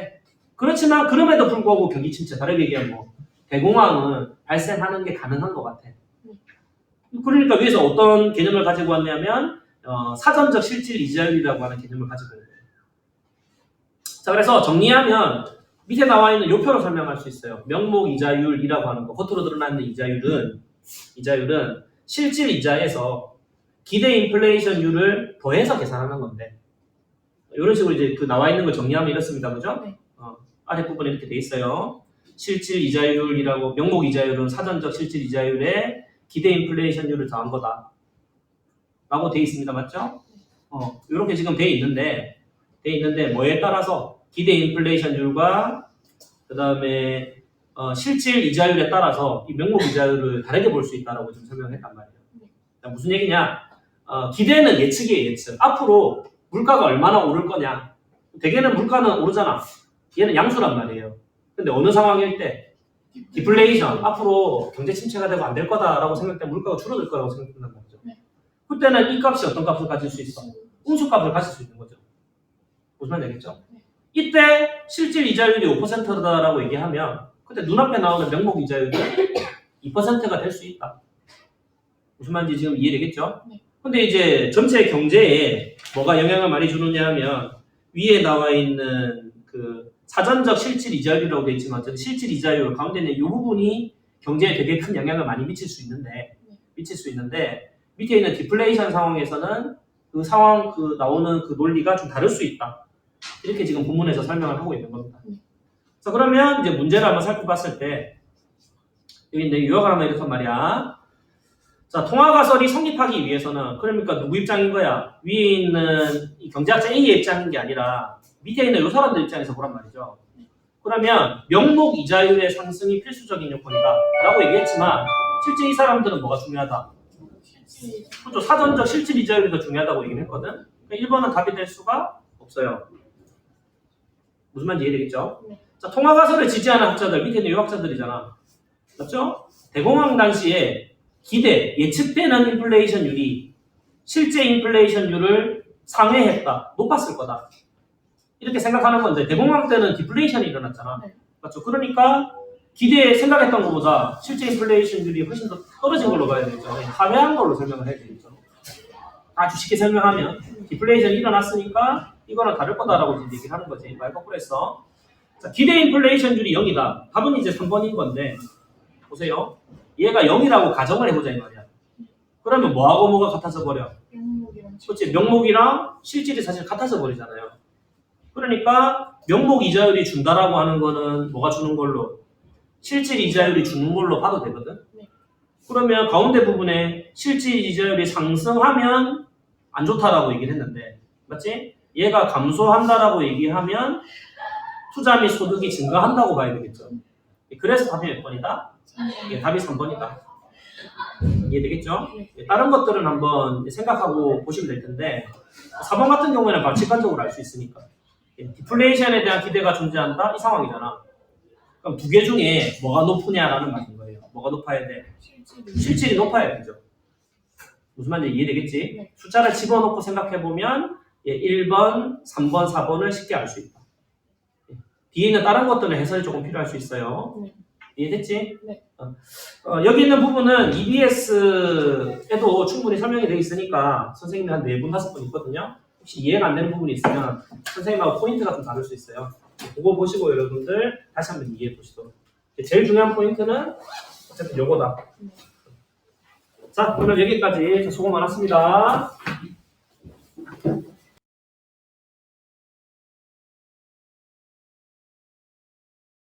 [SPEAKER 1] 그렇지만 그럼에도 불구하고 경기 침체, 다르게 얘기하면 뭐 대공황은 발생하는 게 가능한 것 같아. 그러니까 위에서 어떤 개념을 가지고 왔냐면 사전적 실질 이자율이라고 하는 개념을 가지고 있는 거예요. 자, 그래서 정리하면 밑에 나와 있는 요 표로 설명할 수 있어요. 명목 이자율이라고 하는 거, 겉으로 드러나는 이자율은 실질 이자에서 기대 인플레이션율을 더해서 계산하는 건데, 이런 식으로 이제 그 나와 있는 걸 정리하면 이렇습니다, 그죠?
[SPEAKER 2] 네.
[SPEAKER 1] 아랫부분에 이렇게 돼 있어요. 실질 이자율이라고, 명목 이자율은 사전적 실질 이자율에 기대 인플레이션율을 더한 거다 라고 돼 있습니다, 맞죠? 이렇게 지금 돼 있는데 뭐에 따라서 기대 인플레이션율과 그 다음에 실질 이자율에 따라서 이 명목 이자율을 다르게 볼 수 있다라고 지금 설명했단 말이에요. 자, 무슨 얘기냐? 기대는 예측이에요, 예측. 앞으로 물가가 얼마나 오를 거냐? 대개는 물가는 오르잖아. 얘는 양수란 말이에요. 근데 어느 상황일 때 디플레이션, 앞으로 경제 침체가 되고 안 될 거다라고 생각되면 물가가 줄어들 거라고 생각된단 말이죠.
[SPEAKER 2] 네.
[SPEAKER 1] 그때는 이 값이 어떤 값을 가질 수 있어? 운수값을 가질 수 있는 거죠. 무슨 말인지 알겠죠?
[SPEAKER 2] 네.
[SPEAKER 1] 이때 실질 이자율이 5%다라고 얘기하면 그때 눈앞에 나오는 명목 이자율이 2%가 될 수 있다. 무슨 말인지 지금 이해되겠죠?
[SPEAKER 2] 네.
[SPEAKER 1] 근데 이제 전체 경제에 뭐가 영향을 많이 주느냐 하면 위에 나와 있는 그 사전적 실질 이자율이라고 되어 있지만 실질 이자율 가운데 있는 이 부분이 경제에 되게 큰 영향을 많이 미칠 수 있는데 밑에 있는 디플레이션 상황에서는 그 상황 그 나오는 그 논리가 좀 다를 수 있다. 이렇게 지금 본문에서 설명을 하고 있는 겁니다. 자, 그러면 이제 문제를 한번 살펴봤을 때 여기 내 유형을 한번 이렇단 말이야. 자, 통화가설이 성립하기 위해서는 그러니까 누구 입장인 거야? 위에 있는 이 경제학자 A의 입장인 게 아니라 밑에 있는 이 사람들 입장에서 보란 말이죠. 그러면 명목 이자율의 상승이 필수적인 요건이다 라고 얘기했지만 실제 이 사람들은 뭐가 중요하다? 그렇죠. 사전적 실질 이자율이 더 중요하다고 얘기를 했거든. 그러니까 1번은 답이 될 수가 없어요. 무슨 말인지 이해되겠죠?
[SPEAKER 2] 네.
[SPEAKER 1] 자, 통화가설을 지지하는 학자들, 밑에 있는 이 학자들이잖아. 맞죠? 대공황 당시에 기대, 예측되는 인플레이션율이 실제 인플레이션율을 상회했다, 높았을 거다. 이렇게 생각하는 건데 대공황 때는 디플레이션이 일어났잖아.
[SPEAKER 2] 네.
[SPEAKER 1] 맞죠? 그러니까 기대에 생각했던 것보다 실제 인플레이션율이 훨씬 더 떨어진 걸로 봐야 되죠. 하회한 걸로 설명을 해야 되겠죠. 아주 쉽게 설명하면 디플레이션이 일어났으니까 이거랑 다를 거다라고 이제 얘기를 하는 거지. 말 거꾸로 했어. 자, 기대 인플레이션율이 0이다. 답은 이제 3번인 건데 보세요. 얘가 0이라고 가정을 해보자 이 말이야. 그러면 뭐하고 뭐가 같아져 버려?
[SPEAKER 2] 명목이랑
[SPEAKER 1] 그렇지. 명목이랑 실질이 사실 같아져 버리잖아요. 그러니까 명목 이자율이 준다라고 하는 거는 뭐가 주는 걸로? 실질 이자율이 주는 걸로 봐도 되거든.
[SPEAKER 2] 네.
[SPEAKER 1] 그러면 가운데 부분에 실질 이자율이 상승하면 안 좋다라고 얘기를 했는데 맞지? 얘가 감소한다라고 얘기하면 투자 및 소득이 증가한다고 봐야 되겠죠. 그래서 답이 몇 번이다? 예, 답이 3번이다. 이해되겠죠? 예, 다른 것들은 한번 생각하고 보시면 될 텐데 4번 같은 경우에는 바로 직관적으로 알 수 있으니까 예, 디플레이션에 대한 기대가 존재한다? 이 상황이잖아. 그럼 두 개 중에 뭐가 높으냐라는 말인 거예요. 뭐가 높아야 돼? 실질이 높아야 되죠. 무슨 말인지 이해되겠지?
[SPEAKER 2] 네.
[SPEAKER 1] 숫자를 집어넣고 생각해보면 예, 1번, 3번, 4번을 쉽게 알 수 있다. 예, 뒤에 있는 다른 것들은 해설이 조금 필요할 수 있어요.
[SPEAKER 2] 네.
[SPEAKER 1] 이해됐지?
[SPEAKER 2] 네.
[SPEAKER 1] 여기 있는 부분은 EBS에도 충분히 설명이 되어 있으니까 선생님이 한 4분, 5분 있거든요. 혹시 이해가 안 되는 부분이 있으면 선생님하고 포인트가 좀 다를 수 있어요. 그거 보시고 여러분들 다시 한번 이해해 보시도록. 제일 중요한 포인트는 어쨌든 요거다. 자, 오늘 여기까지 수고 많았습니다.